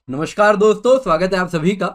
नमस्कार दोस्तों, स्वागत है आप सभी का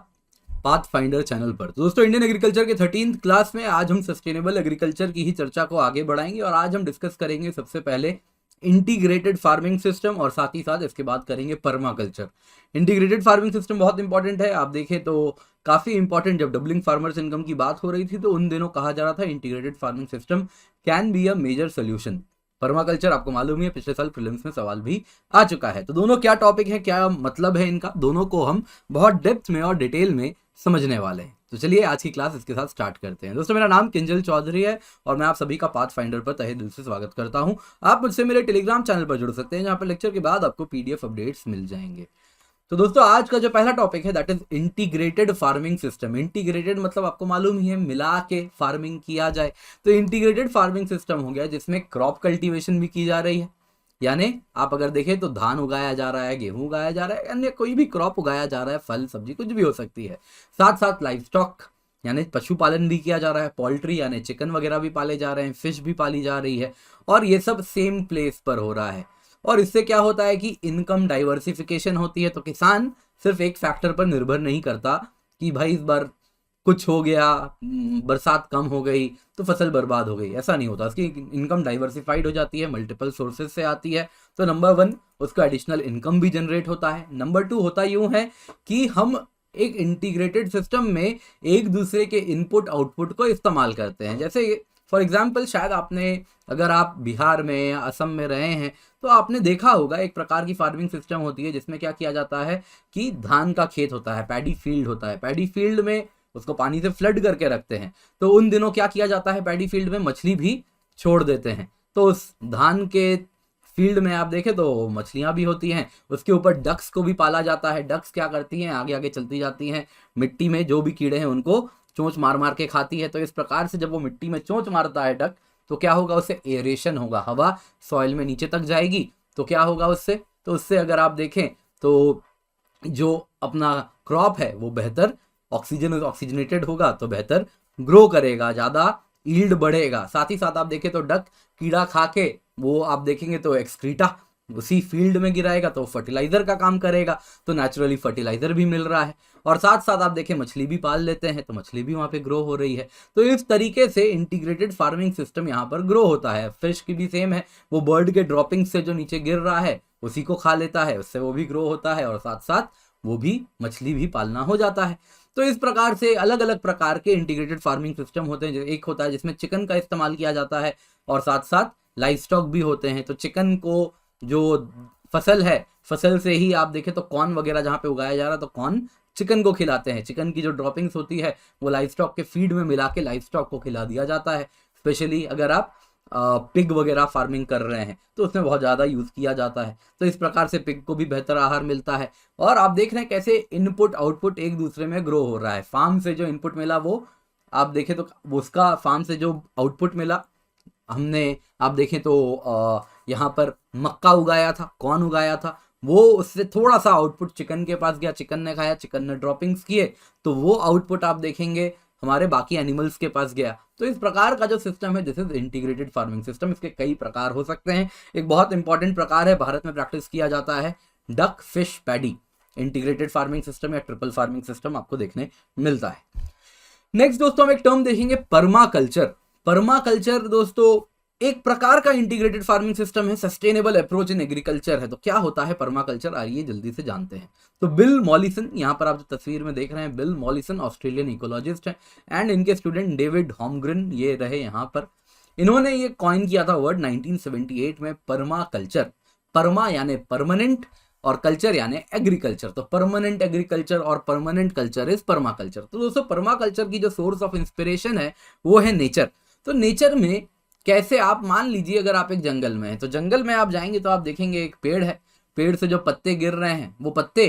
पाथ फाइंडर चैनल पर। दोस्तों, इंडियन एग्रीकल्चर के 13th क्लास में आज हम सस्टेनेबल एग्रीकल्चर की ही चर्चा को आगे बढ़ाएंगे और आज हम डिस्कस करेंगे सबसे पहले इंटीग्रेटेड फार्मिंग सिस्टम और साथ ही साथ इसके बाद करेंगे पर्माकल्चर। इंटीग्रेटेड फार्मिंग सिस्टम बहुत इंपॉर्टेंट है। आप देखें तो काफी इंपॉर्टेंट, जब डबलिंग फार्मर्स इनकम की बात हो रही थी तो उन दिनों कहा जा रहा था integrated farming system can be a major solution. Permaculture आपको मालूम ही है, पिछले साल प्रीलिम्स में सवाल भी आ चुका है। तो दोनों क्या टॉपिक है, क्या मतलब है इनका, दोनों को हम बहुत डेप्थ में और डिटेल में समझने वाले हैं। तो चलिए आज की क्लास इसके साथ स्टार्ट करते हैं। दोस्तों, मेरा नाम किंजल चौधरी है और मैं आप सभी का पाथ फाइंडर पर तहे दिल से स्वागत करता हूं। आप मुझसे मेरे टेलीग्राम चैनल पर जुड़ सकते हैं, जहां पर लेक्चर के बाद आपको पीडीएफ अपडेट्स मिल जाएंगे। तो दोस्तों, आज का जो पहला टॉपिक है that is integrated farming system. Integrated मतलब आपको मालूम ही है, मिला के फार्मिंग किया जाए। तो इंटीग्रेटेड फार्मिंग सिस्टम हो गया जिसमें क्रॉप कल्टीवेशन भी की जा रही है, यानी आप अगर देखें तो धान उगाया जा रहा है, गेहूं उगाया जा रहा है, अन्य कोई भी क्रॉप उगाया जा रहा है, फल सब्जी कुछ भी हो सकती है। साथ साथ लाइव स्टॉक यानी पशुपालन भी किया जा रहा है, पोल्ट्री यानी चिकन वगैरह भी पाले जा रहे हैं, फिश भी पाली जा रही है, और ये सब सेम प्लेस पर हो रहा है। और इससे क्या होता है कि इनकम डाइवर्सिफिकेशन होती है। तो किसान सिर्फ एक फैक्टर पर निर्भर नहीं करता कि भाई इस बार कुछ हो गया, बरसात कम हो गई तो फसल बर्बाद हो गई, ऐसा नहीं होता। उसकी इनकम डाइवर्सिफाइड हो जाती है, मल्टीपल सोर्सेज से आती है। तो नंबर 1, उसका एडिशनल इनकम भी जनरेट होता है। नंबर 2 होता यूं है कि हम एक इंटीग्रेटेड सिस्टम में एक दूसरे के इनपुट आउटपुट को इस्तेमाल करते हैं। जैसे फॉर एग्जाम्पल, शायद आपने, अगर आप बिहार में या असम में रहे हैं तो आपने देखा होगा एक प्रकार की फार्मिंग सिस्टम होती है जिसमें क्या किया जाता है कि धान का खेत होता है, पैडी फील्ड होता है। पैडी फील्ड में उसको पानी से फ्लड करके रखते हैं। तो उन दिनों क्या किया जाता है, पैडी फील्ड में मछली भी छोड़ देते हैं। तो उस धान के फील्ड में आप देखें तो मछलियां भी होती हैं। उसके ऊपर डक्स को भी पाला जाता है। डक्स क्या करती हैं, आगे आगे चलती जाती हैं, मिट्टी में जो भी कीड़े हैं उनको चोंच मार मार के खाती है। तो इस प्रकार से जब वो मिट्टी में चोंच मारता है डक, तो क्या होगा, उससे एरेशन होगा, हवा सॉइल में नीचे तक जाएगी। तो क्या होगा उससे, तो उससे अगर आप देखें तो जो अपना क्रॉप है वो बेहतर ऑक्सीजनेटेड होगा, तो बेहतर ग्रो करेगा, ज़्यादा ईल्ड बढ़ेगा। साथ ही साथ आप देखें तो डक कीड़ा खा के वो आप देखेंगे तो एक्सक्रीटा उसी फील्ड में गिराएगा, तो फर्टिलाइजर का काम करेगा, तो नेचुरली फर्टिलाइजर भी मिल रहा है। और साथ साथ आप देखें मछली भी पाल लेते हैं तो मछली भी वहाँ पे ग्रो हो रही है। तो इस तरीके से इंटीग्रेटेड फार्मिंग सिस्टम यहाँ पर ग्रो होता है। फिश की भी सेम है, वो बर्ड के ड्रॉपिंग से जो नीचे गिर रहा है उसी को खा लेता है, उससे वो भी ग्रो होता है और साथ साथ वो भी मछली भी पालना हो जाता है। तो इस प्रकार से अलग अलग प्रकार के इंटीग्रेटेड फार्मिंग सिस्टम होते हैं। एक होता है जिसमें चिकन का इस्तेमाल किया जाता है और साथ साथ लाइव स्टॉक भी होते हैं। तो चिकन को जो फसल है, फसल से ही आप देखें तो कॉर्न वगैरह जहाँ पे उगाया जा रहा है तो कॉर्न चिकन को खिलाते हैं। चिकन की जो ड्रॉपिंग्स होती है वो लाइव स्टॉक के फीड में मिला के लाइव स्टॉक को खिला दिया जाता है। स्पेशली अगर आप पिग वगैरह फार्मिंग कर रहे हैं तो उसमें बहुत ज़्यादा यूज़ किया जाता है। तो इस प्रकार से पिग को भी बेहतर आहार मिलता है। और आप देख रहे हैं कैसे इनपुट आउटपुट एक दूसरे में ग्रो हो रहा है। फार्म से जो इनपुट मिला वो आप देखें तो उसका फार्म से जो आउटपुट मिला, हमने आप देखें तो यहाँ पर मक्का उगाया था, कॉर्न उगाया था, वो उससे थोड़ा सा आउटपुट चिकन के पास गया, चिकन ने खाया, चिकन ने ड्रॉपिंग्स किए, तो वो आउटपुट आप देखेंगे हमारे बाकी एनिमल्स के पास गया। तो इस प्रकार का जो सिस्टम है this is integrated farming system. इसके कई प्रकार हो सकते हैं। एक बहुत इंपॉर्टेंट प्रकार है, भारत में प्रैक्टिस किया जाता है, duck fish paddy integrated farming system या ट्रिपल फार्मिंग सिस्टम आपको देखने मिलता है। नेक्स्ट दोस्तों हम एक टर्म देखेंगे, पर्माकल्चर। पर्माकल्चर दोस्तों एक प्रकार का इंटीग्रेटेड फार्मिंग सिस्टम है, सस्टेनेबल अप्रोच इन एग्रीकल्चर है। तो क्या होता है पर्माकल्चर, आइए जल्दी से जानते हैं। तो बिल मॉलिसन, यहाँ पर आप जो तस्वीर में देख रहे हैं, बिल मॉलिसन ऑस्ट्रेलियन इकोलॉजिस्ट हैं एंड इनके स्टूडेंट डेविड होमग्रेन ये रहे यहाँ पर। इन्होंने ये कॉइन किया था वर्ड 1978 में, पर्माकल्चर। पर्मा यानी परमानेंट और कल्चर यानी एग्रीकल्चर। तो परमानेंट एग्रीकल्चर और परमानेंट कल्चर इज पर्माकल्चर। तो दोस्तों पर्माकल्चर की जो सोर्स ऑफ इंस्पिरेशन है वो है नेचर। तो नेचर में कैसे, आप मान लीजिए अगर आप एक जंगल में हैं तो जंगल में आप जाएंगे तो आप देखेंगे एक पेड़ है, पेड़ से जो पत्ते गिर रहे हैं वो पत्ते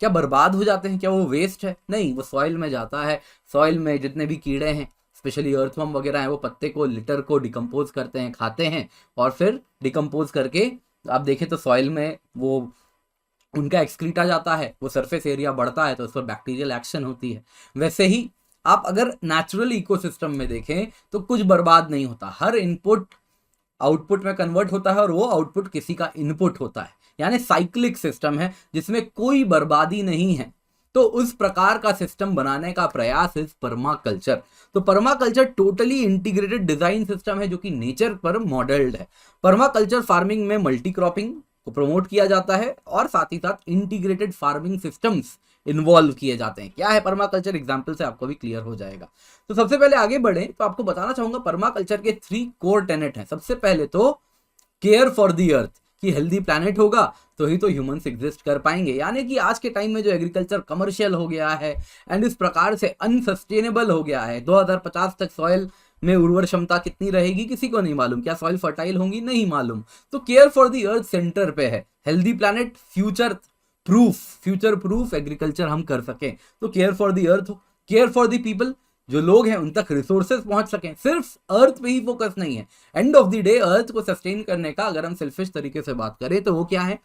क्या बर्बाद हो जाते हैं, क्या वो वेस्ट है? नहीं, वो सॉइल में जाता है। सॉइल में जितने भी कीड़े हैं, स्पेशली अर्थवर्म वगैरह हैं, वो पत्ते को, लिटर को डिकम्पोज करते हैं, खाते हैं और फिर डिकम्पोज करके आप देखें तो सॉइल में वो उनका एक्सक्रीटा जाता है, वो सरफेस एरिया बढ़ता है तो उस पर बैक्टीरियल एक्शन होती है। वैसे ही आप अगर नेचुरल इकोसिस्टम में देखें तो कुछ बर्बाद नहीं होता, हर इनपुट आउटपुट में कन्वर्ट होता है और वो आउटपुट किसी का इनपुट होता है। यानी साइक्लिक सिस्टम है जिसमें कोई बर्बादी नहीं है। तो उस प्रकार का सिस्टम बनाने का प्रयास इस पर्माकल्चर। तो permaculture totally integrated design system है जो कि नेचर पर मॉडल्ड है। पर्माकल्चर फार्मिंग में मल्टी क्रॉपिंग को प्रमोट किया जाता है और साथ ही साथ इंटीग्रेटेड फार्मिंग सिस्टम्स इन्वॉल्व किए जाते हैं। क्या है पर्माकल्चर, एग्जाम्पल से आपको भी क्लियर हो जाएगा। तो सबसे पहले आगे बढ़े तो आपको बताना चाहूंगा पर्माकल्चर के 3 कोर टेनेट हैं। सबसे पहले तो केयर फॉर द अर्थ, कि हेल्दी प्लैनेट होगा तो ही तो ह्यूमंस एग्जिस्ट कर पाएंगे। यानी कि आज के टाइम में जो एग्रीकल्चर कमर्शियल हो गया है एंड इस प्रकार से अनसस्टेनेबल हो गया है, 2050 तक सॉइल में उर्वर क्षमता कितनी रहेगी किसी को नहीं मालूम, क्या सॉइल फर्टाइल होंगी नहीं मालूम। तो care for the earth centre पे है, healthy planet, future proof agriculture हम कर सकें। तो care for the earth, care for the people, जो लोग हैं उन तक रिसोर्सेज पहुंच सकें। सिर्फ अर्थ पे ही फोकस नहीं है, एंड ऑफ द डे अर्थ को सस्टेन करने का अगर हम सेल्फिश तरीके से बात करें तो वो क्या है,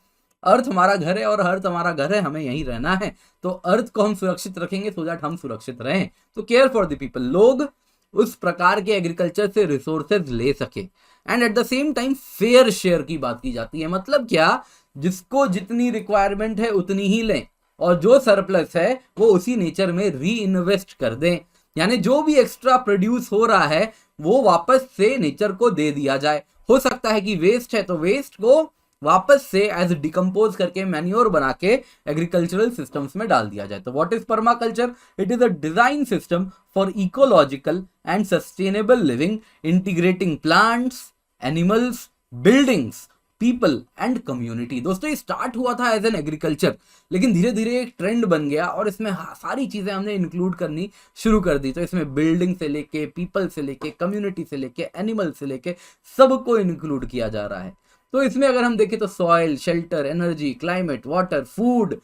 अर्थ हमारा घर है और अर्थ हमारा घर है, हमें यहीं रहना है। तो अर्थ को हम सुरक्षित रखेंगे सो दैट हम सुरक्षित रहें। तो केयर फॉर द पीपल, लोग उस प्रकार के एग्रीकल्चर से रिसोर्सेज ले सके। And at the same time fair share की बात की जाती है। मतलब क्या, जिसको जितनी रिक्वायरमेंट है उतनी ही लें और जो सरप्लस है वो उसी नेचर में री इन्वेस्ट कर दें। यानी जो भी एक्स्ट्रा प्रोड्यूस हो रहा है वो वापस से नेचर को दे दिया जाए। हो सकता है कि वेस्ट है तो वेस्ट को वापस से एज डिकम्पोज करके मैन्योर बना के एग्रीकल्चरल सिस्टम्स में डाल दिया जाए। तो what is permaculture? It is a design system for ecological and sustainable living, integrating plants, animals, buildings, people and community. दोस्तों ये स्टार्ट हुआ था एज एन एग्रीकल्चर, लेकिन धीरे धीरे एक ट्रेंड बन गया और इसमें सारी चीजें हमने इंक्लूड करनी शुरू कर दी। तो इसमें बिल्डिंग से लेके, पीपल से लेके, कम्युनिटी से लेके, एनिमल से लेके सबको इंक्लूड किया जा रहा है। तो इसमें अगर हम देखें तो soil, shelter, energy, climate, water, food,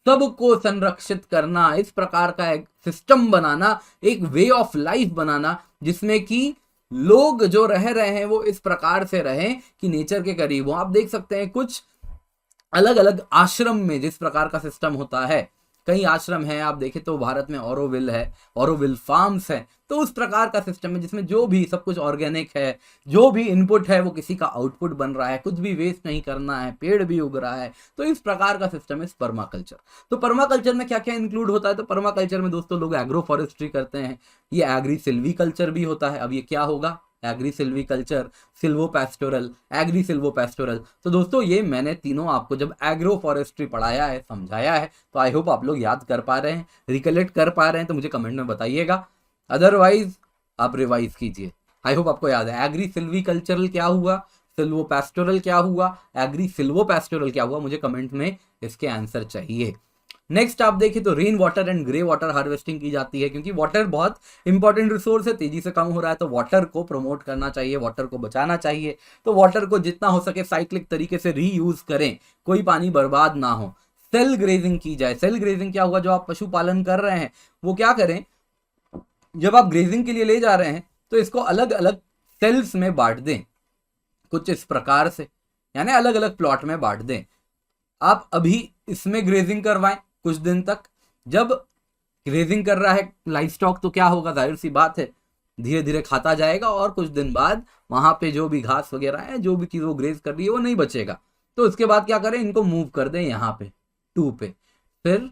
सबको संरक्षित करना, इस प्रकार का एक सिस्टम बनाना, एक वे ऑफ लाइफ बनाना जिसमें कि लोग जो रह रहे हैं वो इस प्रकार से रहें कि नेचर के करीब हो। आप देख सकते हैं कुछ अलग अलग आश्रम में जिस प्रकार का सिस्टम होता है, कई आश्रम हैं आप देखें तो भारत में ऑरोविल है, ऑरोविल फार्म्स है। तो उस प्रकार का सिस्टम है जिसमें जो भी सब कुछ ऑर्गेनिक है, जो भी इनपुट है वो किसी का आउटपुट बन रहा है, कुछ भी वेस्ट नहीं करना है, पेड़ भी उग रहा है। तो इस प्रकार का सिस्टम है पर्माकल्चर। तो पर्माकल्चर में क्या क्या इंक्लूड होता है? तो पर्माकल्चर में दोस्तों लोग एग्रो फॉरेस्ट्री करते हैं, ये एग्री सिल्वीकल्चर भी होता है। अब ये क्या होगा? Agri silviculture, silvo pastoral, agri silvo pastoral. तो दोस्तों ये मैंने तीनों आपको जब एग्रो फॉरेस्ट्री पढ़ाया है, समझाया है, तो आई होप आप लोग याद कर पा रहे हैं, रिकलेक्ट कर पा रहे हैं। तो मुझे कमेंट में बताइएगा, अदरवाइज आप रिवाइज कीजिए। आई होप आपको याद है एग्री सिल्वीकल्चरल क्या हुआ, सिल्वो पैस्टोरल क्या हुआ, एग्री सिल्वो पैस्टोरल क्या हुआ। मुझे कमेंट में इसके आंसर चाहिए। नेक्स्ट आप देखें तो rain water and grey water harvesting की जाती है, क्योंकि वाटर बहुत इंपॉर्टेंट रिसोर्स है, तेजी से कम हो रहा है। तो वाटर को प्रमोट करना चाहिए, वाटर को बचाना चाहिए। तो वाटर को जितना हो सके साइक्लिक तरीके से रीयूज करें, कोई पानी बर्बाद ना हो। सेल ग्रेजिंग की जाए। सेल ग्रेजिंग क्या हुआ? जो आप पशुपालन कर रहे हैं वो क्या करें, जब आप ग्रेजिंग के लिए ले जा रहे हैं तो इसको अलग अलग सेल्स में बांट दें, कुछ इस प्रकार से, यानी अलग अलग प्लॉट में बांट दें। आप अभी इसमें ग्रेजिंग करवाएं कुछ दिन तक। जब ग्रेजिंग कर रहा है लाइव स्टॉक तो क्या होगा, जाहिर सी बात है धीरे धीरे खाता जाएगा और कुछ दिन बाद वहां पे जो भी घास वगैरह है, जो भी चीज वो ग्रेज कर रही है वो नहीं बचेगा। तो उसके बाद क्या करें, इनको मूव कर दें यहाँ पे 2 पे, फिर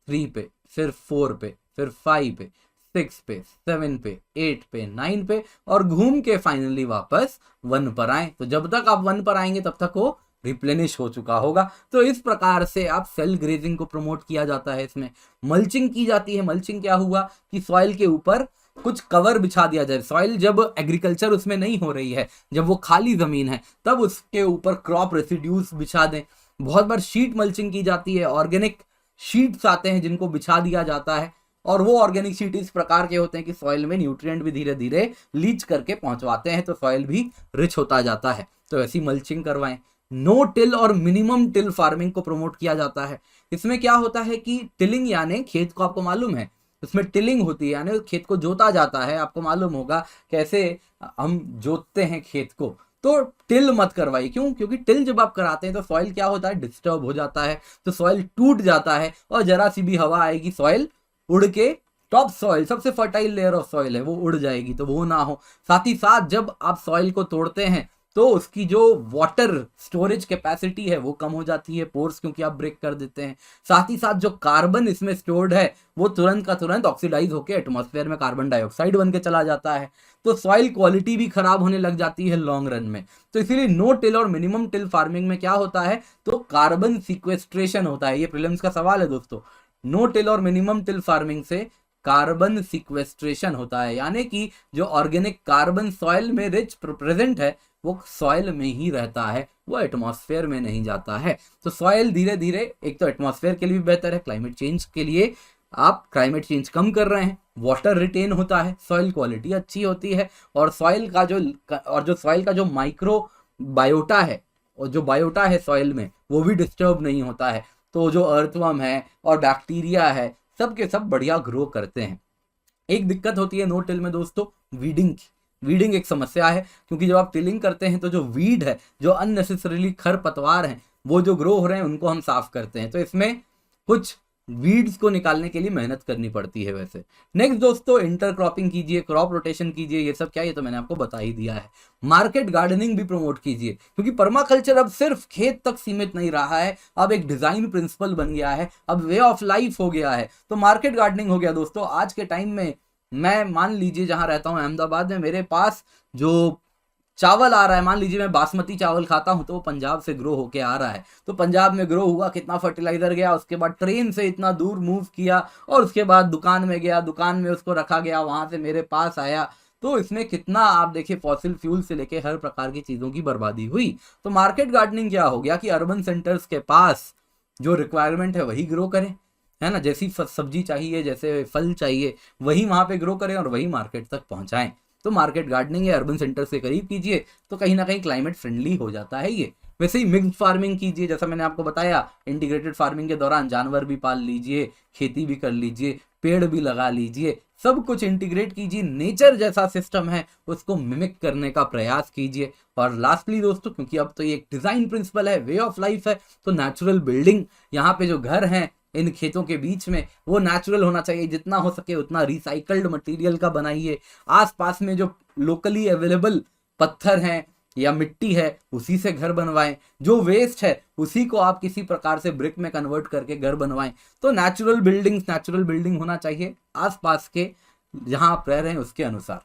3 पे, फिर 4 पे, फिर 5 पे, 6 पे, 7 पे, 8 पे, 9 पे और घूम के फाइनली वापस 1 पर आए। तो जब तक आप 1 पर आएंगे तब तक वो रिप्लेनिश हो चुका होगा। तो इस प्रकार से आप सेल ग्रेजिंग को प्रमोट किया जाता है। इसमें मल्चिंग की जाती है। मल्चिंग क्या हुआ कि सॉइल के ऊपर कुछ कवर बिछा दिया जाए। सॉइल जब एग्रीकल्चर उसमें नहीं हो रही है, जब वो खाली जमीन है, तब उसके ऊपर क्रॉप रेसिड्यूज बिछा दें। बहुत बार शीट मल्चिंग की जाती है, ऑर्गेनिक शीट्स आते हैं जिनको बिछा दिया जाता है और वो ऑर्गेनिक शीट इस प्रकार के होते हैं कि सॉइल में न्यूट्रिएंट भी धीरे धीरे लीच करके पहुंचवाते हैं, तो सॉइल भी रिच होता जाता है। तो ऐसी मल्चिंग करवाएं। नो टिल और मिनिमम टिल फार्मिंग को प्रमोट किया जाता है। इसमें क्या होता है कि टिलिंग यानी खेत को, आपको मालूम है उसमें टिलिंग होती है, यानी खेत को जोता जाता है। आपको मालूम होगा कैसे हम जोतते हैं खेत को। तो टिल मत करवाइए। क्यों? क्योंकि टिल जब आप कराते हैं तो सॉइल क्या होता है, डिस्टर्ब हो जाता है, तो सॉइल टूट जाता है और जरा सी भी हवा आएगी सॉइल उड़ के, टॉप सॉइल सबसे फर्टाइल लेयर ऑफ सॉइल है वो उड़ जाएगी, तो वो ना हो। साथ ही साथ जब आप सॉइल को तोड़ते हैं तो उसकी जो वाटर स्टोरेज कैपेसिटी है वो कम हो जाती है, पोर्स क्योंकि आप ब्रेक कर देते हैं। साथ ही साथ जो कार्बन इसमें स्टोर्ड है वो तुरंत का तुरंत ऑक्सीडाइज होकर एटमॉस्फेयर में कार्बन डाइऑक्साइड बन के चला जाता है, तो सॉइल क्वालिटी भी खराब होने लग जाती है लॉन्ग रन में। तो इसीलिए नो टिल और मिनिमम टिल फार्मिंग में क्या होता है, तो कार्बन सिक्वेस्ट्रेशन होता है। ये प्रीलिम्स का सवाल है दोस्तों। नो टिल और मिनिमम टिल फार्मिंग से कार्बन सिक्वेस्ट्रेशन होता है, यानी कि जो ऑर्गेनिक कार्बन सॉइल में रिच प्रेजेंट है वो सॉइल में ही रहता है, वो एटमॉस्फेयर में नहीं जाता है। तो सॉइल धीरे धीरे, एक तो एटमॉस्फेयर के लिए भी बेहतर है, क्लाइमेट चेंज के लिए आप क्लाइमेट चेंज कम कर रहे हैं, वाटर रिटेन होता है, सॉइल क्वालिटी अच्छी होती है, और सॉइल का जो सॉइल का जो माइक्रो बायोटा है और जो बायोटा है सॉइल में वो भी डिस्टर्ब नहीं होता है। तो जो अर्थवर्म है और बैक्टीरिया है सब के सब बढ़िया ग्रो करते हैं। एक दिक्कत होती है नो टिल में दोस्तों, वीडिंग की। वीडिंग एक समस्या है, क्योंकि जब आप टिलिंग करते हैं तो जो वीड है, जो अननेसेसरीली खरपतवार हैं, वो जो ग्रो हो रहे हैं उनको हम साफ करते हैं। तो इसमें कुछ वीड्स को निकालने के लिए मेहनत करनी पड़ती है वैसे। नेक्स्ट दोस्तों, इंटरक्रॉपिंग कीजिए, क्रॉप रोटेशन कीजिए, ये सब क्या, ये तो मैंने आपको बता ही दिया है। मार्केट गार्डनिंग भी प्रमोट कीजिए, क्योंकि पर्माकल्चर अब सिर्फ खेत तक सीमित नहीं रहा है, अब एक डिजाइन प्रिंसिपल बन गया है, अब वे ऑफ लाइफ हो गया है। तो मार्केट गार्डनिंग हो गया दोस्तों। आज के टाइम में मैं मान लीजिए जहां रहता हूं अहमदाबाद में, मेरे पास जो चावल आ रहा है, मान लीजिए मैं बासमती चावल खाता हूं तो वो पंजाब से ग्रो होके आ रहा है। तो पंजाब में ग्रो हुआ, कितना फर्टिलाइजर गया, उसके बाद ट्रेन से इतना दूर मूव किया, और उसके बाद दुकान में गया, दुकान में उसको रखा गया, वहां से मेरे पास आया। तो इसमें कितना आप देखिए फॉसिल फ्यूल से लेके हर प्रकार की चीजों की बर्बादी हुई। तो मार्केट गार्डनिंग क्या हो गया कि अर्बन सेंटर्स के पास जो रिक्वायरमेंट है वही ग्रो करें, है ना, जैसी सब्जी चाहिए, जैसे फल चाहिए, वही वहां पे ग्रो करें और वही मार्केट तक पहुंचाएं। तो मार्केट गार्डनिंग या अर्बन सेंटर से करीब कीजिए, तो कहीं ना कहीं क्लाइमेट फ्रेंडली हो जाता है ये। वैसे ही मिक्स्ड फार्मिंग कीजिए, जैसा मैंने आपको बताया, इंटीग्रेटेड फार्मिंग के दौरान जानवर भी पाल लीजिए, खेती भी कर लीजिए, पेड़ भी लगा लीजिए, सब कुछ इंटीग्रेट कीजिए। नेचर जैसा सिस्टम है उसको मिमिक करने का प्रयास कीजिए। और लास्टली दोस्तों, क्योंकि अब तो ये एक डिजाइन प्रिंसिपल है, वे ऑफ लाइफ है, तो नेचुरल बिल्डिंग, यहाँ पे जो घर हैं इन खेतों के बीच में, वो नेचुरल होना चाहिए, जितना हो सके उतना रिसाइकल्ड मटेरियल का बनाइए। आसपास में जो लोकली अवेलेबल पत्थर हैं या मिट्टी है उसी से घर बनवाएं, जो वेस्ट है उसी को आप किसी प्रकार से ब्रिक में कन्वर्ट करके घर बनवाएं। तो नेचुरल बिल्डिंग होना चाहिए आसपास के जहां आप रह रहे हैं उसके अनुसार।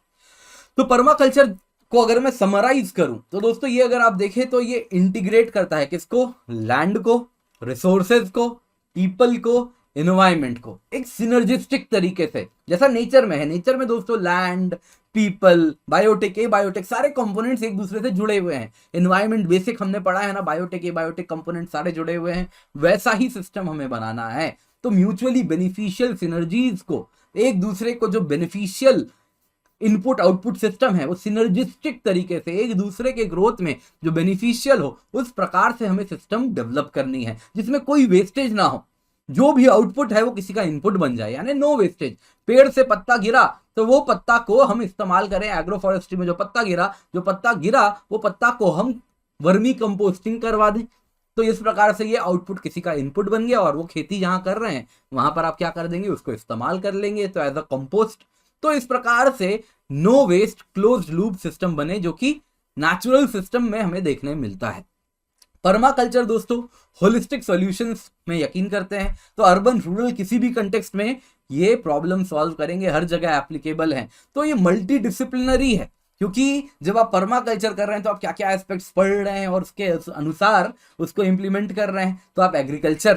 तो पर्माकल्चर को अगर मैं समराइज करूं तो दोस्तों, ये अगर आप देखें तो ये इंटीग्रेट करता है किसको, लैंड को, रिसोर्सेज को, पीपल को, एनवायरमेंट को, एक सिनर्जिस्टिक तरीके से, जैसा नेचर में है। नेचर में दोस्तों लैंड, पीपल, बायोटेक, ए बायोटेक, सारे कंपोनेंट्स एक दूसरे से जुड़े हुए हैं। एनवायरमेंट बेसिक हमने पढ़ा है ना, बायोटेक, ए बायोटेक कंपोनेंट सारे जुड़े हुए हैं। वैसा ही सिस्टम हमें बनाना है। तो म्यूचुअली बेनिफिशियल सिनर्जीज को, एक दूसरे को जो बेनिफिशियल इनपुट आउटपुट सिस्टम है वो सिनर्जिस्टिक तरीके से एक दूसरे के ग्रोथ में जो बेनिफिशियल हो, उस प्रकार से हमें सिस्टम डेवलप करनी है, जिसमें कोई वेस्टेज ना हो। जो भी आउटपुट है वो किसी का इनपुट बन जाए, यानी नो वेस्टेज। पेड़ से पत्ता गिरा तो वो पत्ता को हम इस्तेमाल करें, एग्रो फॉरेस्ट्री में जो पत्ता गिरा वो पत्ता को हम वर्मी कंपोस्टिंग करवा दें। तो इस प्रकार से ये आउटपुट किसी का इनपुट बन गया, और वो खेती जहां कर रहे हैं वहां पर आप क्या कर देंगे, उसको इस्तेमाल कर लेंगे, तो एज अ कंपोस्ट। तो इस प्रकार से no waste closed loop system बने, जो कि नेचुरल सिस्टम में हमें देखने मिलता है। पर्माकल्चर दोस्तों होलिस्टिक सॉल्यूशंस में यकीन करते हैं। तो अर्बन रूरल किसी भी कंटेक्स्ट में ये प्रॉब्लम सॉल्व करेंगे, हर जगह एप्लीकेबल है। तो ये मल्टी डिसिप्लिनरी है, क्योंकि जब आप पर्माकल्चर कर रहे हैं तो आप क्या क्या एस्पेक्ट्स पढ़ रहे हैं और उसके अनुसार उसको इंप्लीमेंट कर रहे हैं। तो आप एग्रीकल्चर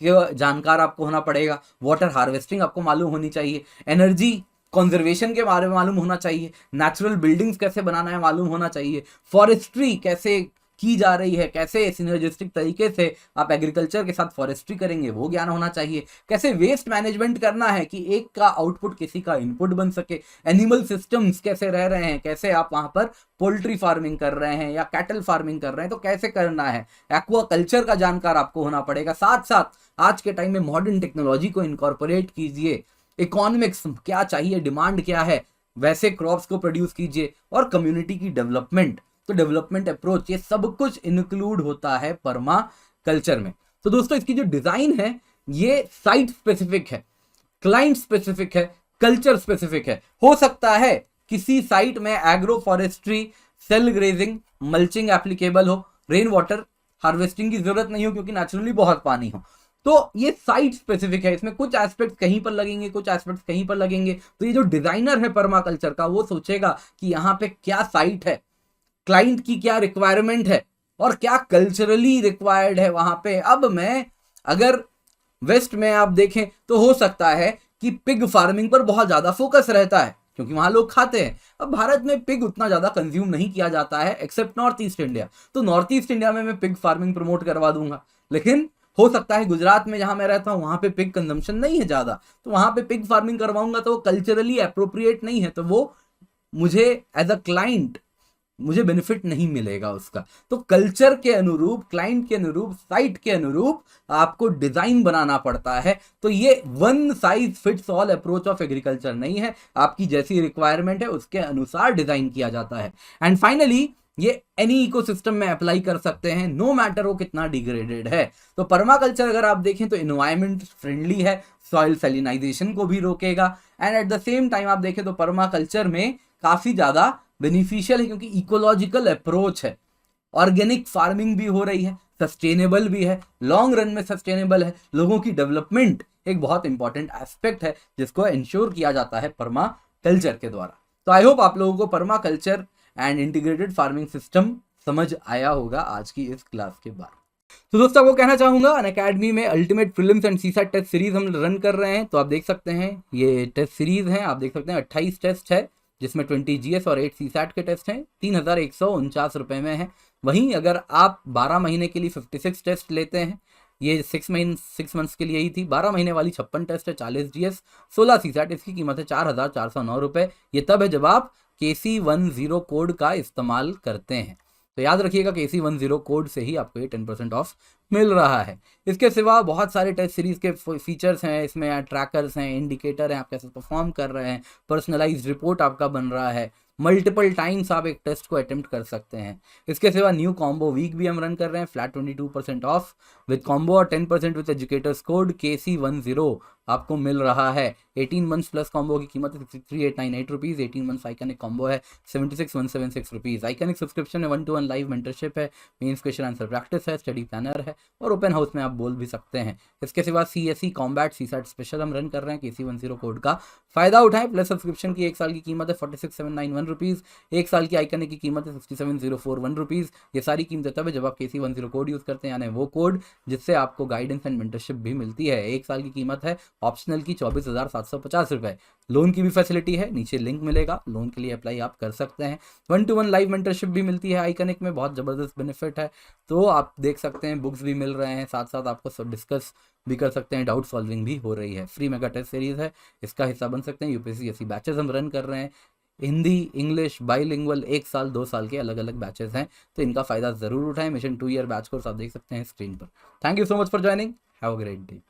के जानकार आपको होना पड़ेगा, वाटर हार्वेस्टिंग आपको मालूम होनी चाहिए, एनर्जी कंजर्वेशन के बारे में मालूम होना चाहिए, नेचुरल बिल्डिंग्स कैसे बनाना है मालूम होना चाहिए, फॉरेस्ट्री कैसे की जा रही है, कैसे सिनर्जिस्टिक तरीके से आप एग्रीकल्चर के साथ फॉरेस्ट्री करेंगे वो ज्ञान होना चाहिए, कैसे वेस्ट मैनेजमेंट करना है कि एक का आउटपुट किसी का इनपुट बन सके, एनिमल सिस्टम्स कैसे रह रहे हैं, कैसे आप वहां पर पोल्ट्री फार्मिंग कर रहे हैं या कैटल फार्मिंग कर रहे हैं तो कैसे करना है, एक्वा कल्चर का जानकार आपको होना पड़ेगा। साथ साथ आज के टाइम में मॉडर्न टेक्नोलॉजी को इनकॉर्पोरेट कीजिए, इकोनॉमिक्स क्या चाहिए, डिमांड क्या है, वैसे क्रॉप्स को प्रोड्यूस कीजिए, और कम्युनिटी की डेवलपमेंट, तो डेवलपमेंट अप्रोच, ये सब कुछ इंक्लूड होता है पर्मा कल्चर में। तो दोस्तों इसकी जो डिजाइन है ये साइट स्पेसिफिक है, क्लाइंट स्पेसिफिक है, कल्चर स्पेसिफिक है। हो सकता है किसी साइट में agroforestry cell grazing, mulching applicable हो, रेन वाटर हार्वेस्टिंग की जरूरत नहीं हो क्योंकि नेचुरली बहुत पानी हो। तो ये साइट स्पेसिफिक है, इसमें कुछ एस्पेक्ट कहीं पर लगेंगे, कुछ एस्पेक्ट कहीं पर लगेंगे। तो ये जो डिजाइनर है पर्माकल्चर का, वो सोचेगा कि यहाँ पे क्या साइट है, क्लाइंट की क्या रिक्वायरमेंट है और क्या कल्चरली रिक्वायर्ड है वहां पे। अब मैं अगर वेस्ट में आप देखें तो हो सकता है कि पिग फार्मिंग पर बहुत ज्यादा फोकस रहता है क्योंकि वहां लोग खाते हैं। अब भारत में पिग उतना ज्यादा कंज्यूम नहीं किया जाता है एक्सेप्ट नॉर्थ ईस्ट इंडिया, तो नॉर्थ ईस्ट इंडिया में मैं पिग फार्मिंग प्रमोट करवा दूंगा। लेकिन हो सकता है गुजरात में जहां मैं रहता हूं वहां पे पिग कंजम्पशन नहीं है ज्यादा, तो वहां पे पिग फार्मिंग करवाऊंगा तो वो कल्चरली अप्रोप्रिएट नहीं है, तो वो मुझे एज अ क्लाइंट मुझे बेनिफिट नहीं मिलेगा उसका। तो कल्चर के अनुरूप, क्लाइंट के अनुरूप, साइट के अनुरूप आपको डिजाइन बनाना पड़ता है। तो ये one size fits all approach of agriculture नहीं है, आपकी जैसी रिक्वायरमेंट है उसके अनुसार डिजाइन किया जाता है। एंड फाइनली ये एनी इकोसिस्टम में अप्लाई कर सकते हैं, नो मैटर वो कितना डिग्रेडेड है। तो पर्माकल्चर अगर आप देखें तो एनवायरमेंट फ्रेंडली है, सॉइल सैलिनाइजेशन को भी रोकेगा, and at the same time आप देखें तो पर्माकल्चर में काफी ज्यादा बेनिफिशियल है क्योंकि इकोलॉजिकल अप्रोच है, ऑर्गेनिक फार्मिंग भी हो रही है, सस्टेनेबल भी है, लॉन्ग रन में सस्टेनेबल है, लोगों की डेवलपमेंट एक बहुत इंपॉर्टेंट एस्पेक्ट है जिसको इंश्योर किया जाता है पर्मा कल्चर के द्वारा। तो आई होप आप लोगों को perma culture and integrated farming system समझ आया होगा आज की इस क्लास के बाद। तो दोस्तों आपको कहना चाहूंगा अनअकैडमी में ultimate prelims and CSAT test series हम रन कर रहे हैं। तो आप देख सकते हैं ये टेस्ट सीरीज है, आप देख सकते हैं 28 टेस्ट है जिसमें 20 जीएस और 8 सीसैट के टेस्ट हैं, 3149 रुपए में है। वहीं अगर आप 12 महीने के लिए 56 टेस्ट लेते हैं, ये 6 मंथ्स के लिए ही थी, 12 महीने वाली 56 टेस्ट है, 40 जीएस 16 सीसैट, इसकी कीमत है 4409 रुपए। ये तब है जब आप KC10 कोड का इस्तेमाल करते हैं। तो याद रखिएगा KC10 कोड से ही आपको ये 10% ऑफ मिल रहा है। इसके सिवा बहुत सारे टेस्ट सीरीज के फीचर्स हैं, इसमें ट्रैकर्स हैं, इंडिकेटर हैं, आप कैसे परफॉर्म कर रहे हैं, पर्सनलाइज्ड रिपोर्ट आपका बन रहा है, मल्टीपल टाइम्स आप एक टेस्ट को अटेम्प्ट कर सकते हैं। इसके सिवा न्यू कॉम्बो वीक भी हम रन कर रहे हैं, फ्लैट 22% ऑफ विद कॉम्बो और 10% विद एजुकेटर्स कोड KC10 आपको मिल रहा है। 18 मंथ्स प्लस कॉम्बो की कीमत है 63898 रुपीज़, 18 मंथ्स आइकनिक कॉम्बो है 76176 रुपीज़। आइकनिक सब्सक्रिप्शन है, 1-to-1 लाइव मेंटरशिप है, मेंस क्वेश्चन आंसर प्रैक्टिस है, स्टडी प्लानर है और ओपन हाउस में आप बोल भी सकते हैं। इसके सिवा CSE कॉम्बैट सीसैट स्पेशल हम रन कर रहे हैं, KC10 कोड का फायदा उठाएं। प्लस सब्सक्रिप्शन की 1 साल की कीमत है 46791 रुपीज़, 1 साल की आइकनिक की कीमत है 67041 रुपीज़। ये सारी कीमतें तब है जब आप KC10 कोड यूज़ करते हैं, यानी वो कोड जिससे आपको गाइडेंस एंड मेंटरशिप भी मिलती है। 1 साल की कीमत है ऑप्शनल की 24,750 रुपए। लोन की भी फैसिलिटी है, नीचे लिंक मिलेगा, लोन के लिए अप्लाई आप कर सकते हैं। 1-to-1 लाइव मेंटरशिप भी मिलती है आइकनिक में, बहुत ज़बरदस्त बेनिफिट है। तो आप देख सकते हैं बुक्स भी मिल रहे हैं, साथ साथ आपको सब डिस्कस भी कर सकते हैं, डाउट सॉल्विंग भी हो रही है। फ्री मेगा टेस्ट सीरीज है, इसका हिस्सा बन सकते हैं। UPSC जैसी बैचेस हम रन कर रहे हैं, हिंदी इंग्लिश बाईलिंगुअल 1 साल 2 साल के अलग अलग बैचेस हैं, तो इनका फायदा जरूर उठाएं। मिशन 2 ईयर बैच कोर्स आप देख सकते हैं स्क्रीन पर। Thank you so much for joining, have a great day.